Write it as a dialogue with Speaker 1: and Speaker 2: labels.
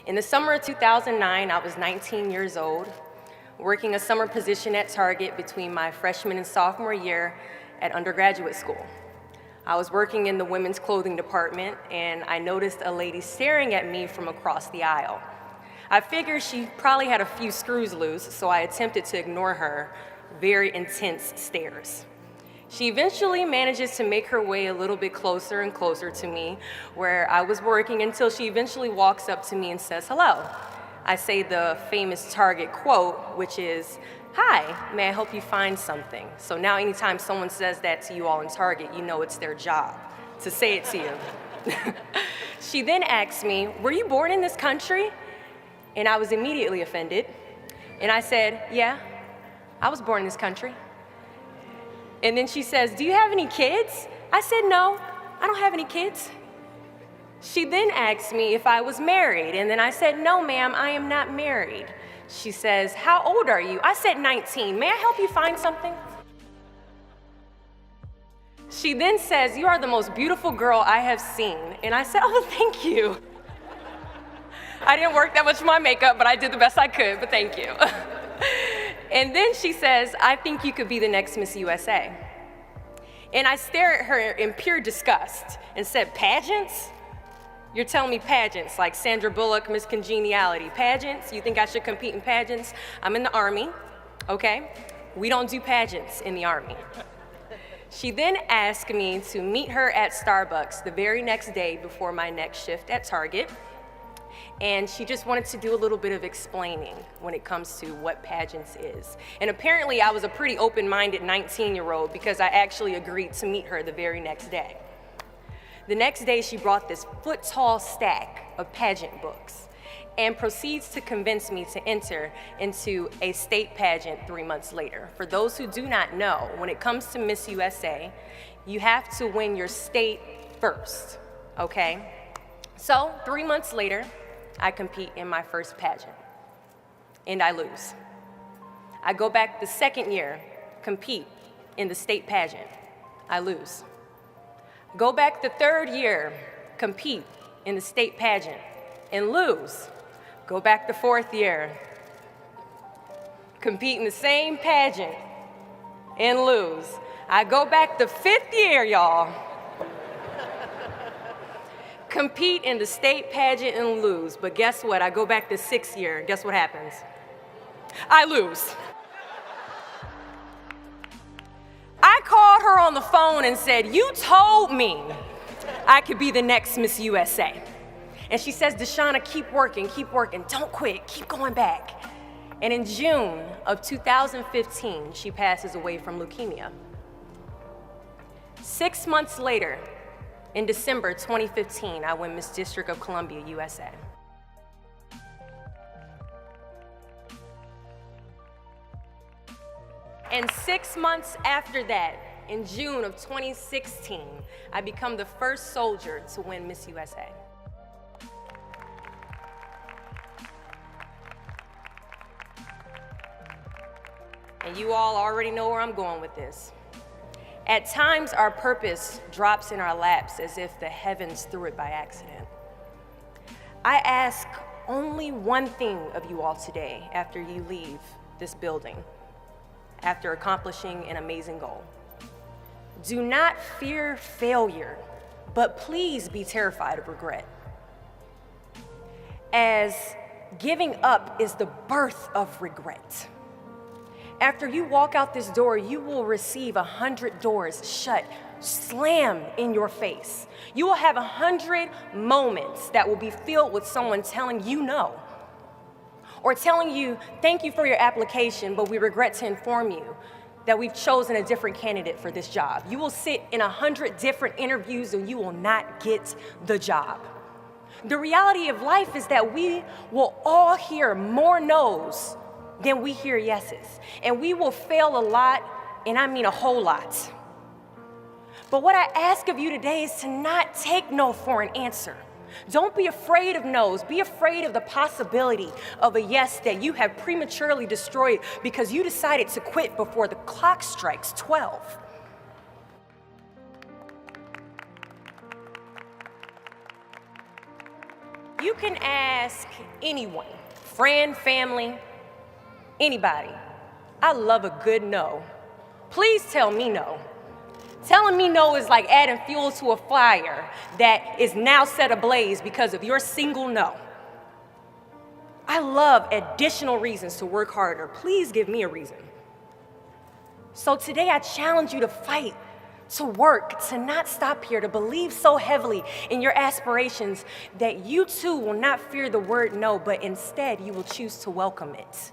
Speaker 1: In the summer of 2009, I was 19 years old, working a summer position at Target between my freshman and sophomore year at undergraduate school. I was working in the women's clothing department, and I noticed a lady staring at me from across the aisle. I figured she probably had a few screws loose, so I attempted to ignore her very intense stares. She eventually manages to make her way a little bit closer and closer to me where I was working until she eventually walks up to me and says hello. I say the famous Target quote, which is, "Hi, may I help you find something?" So now anytime someone says that to you all in Target, you know it's their job to say it to you. She then asks me, "Were you born in this country?" And I was immediately offended. And I said, "Yeah, I was born in this country." And then she says, "Do you have any kids?" I said, "No, I don't have any kids." She then asked me if I was married, and then I said, "No, ma'am, I am not married." She says, "How old are you?" I said, 19. "May I help you find something?" She then says, "You are the most beautiful girl I have seen." And I said, "Oh, thank you." I didn't work that much for my makeup, but I did the best I could, but thank you. And then she says, "I think you could be the next Miss USA." And I stare at her in pure disgust and said, "Pageants? You're telling me pageants, like Sandra Bullock, Miss Congeniality. Pageants? You think I should compete in pageants? I'm in the Army, okay? We don't do pageants in the Army." She then asked me to meet her at Starbucks the very next day before my next shift at Target. And she just wanted to do a little bit of explaining when it comes to what pageants is. And apparently I was a pretty open-minded 19-year-old because I actually agreed to meet her the very next day. The next day she brought this foot-tall stack of pageant books and proceeds to convince me to enter into a state pageant 3 months later. For those who do not know, when it comes to Miss USA, you have to win your state first, okay? So 3 months later, I compete in my first pageant, and I lose. I go back the second year, compete in the state pageant. I lose. Go back the third year, compete in the state pageant, and lose. Go back the fourth year, compete in the same pageant, and lose. I go back the fifth year, y'all. Compete in the state pageant and lose. But guess what? I go back the sixth year. Guess what happens? I lose. I called her on the phone and said, "You told me I could be the next Miss USA." And she says, "DeShauna, keep working, don't quit, keep going back." And in June of 2015, she passes away from leukemia. 6 months later, in December 2015, I win Miss District of Columbia, USA. And 6 months after that, in June of 2016, I become the first soldier to win Miss USA. And you all already know where I'm going with this. At times, our purpose drops in our laps as if the heavens threw it by accident. I ask only one thing of you all today after you leave this building, after accomplishing an amazing goal. Do not fear failure, but please be terrified of regret. As giving up is the birth of regret. After you walk out this door, you will receive 100 doors shut, slammed in your face. You will have 100 moments that will be filled with someone telling you no, or telling you, "Thank you for your application, but we regret to inform you that we've chosen a different candidate for this job." You will sit in 100 different interviews and you will not get the job. The reality of life is that we will all hear more no's than we hear yeses. And we will fail a lot, and I mean a whole lot. But what I ask of you today is to not take no for an answer. Don't be afraid of no's. Be afraid of the possibility of a yes that you have prematurely destroyed because you decided to quit before the clock strikes 12. You can ask anyone, friend, family, anybody. I love a good no. Please tell me no. Telling me no is like adding fuel to a fire that is now set ablaze because of your single no. I love additional reasons to work harder. Please give me a reason. So today I challenge you to fight, to work, to not stop here, to believe so heavily in your aspirations that you too will not fear the word no, but instead you will choose to welcome it.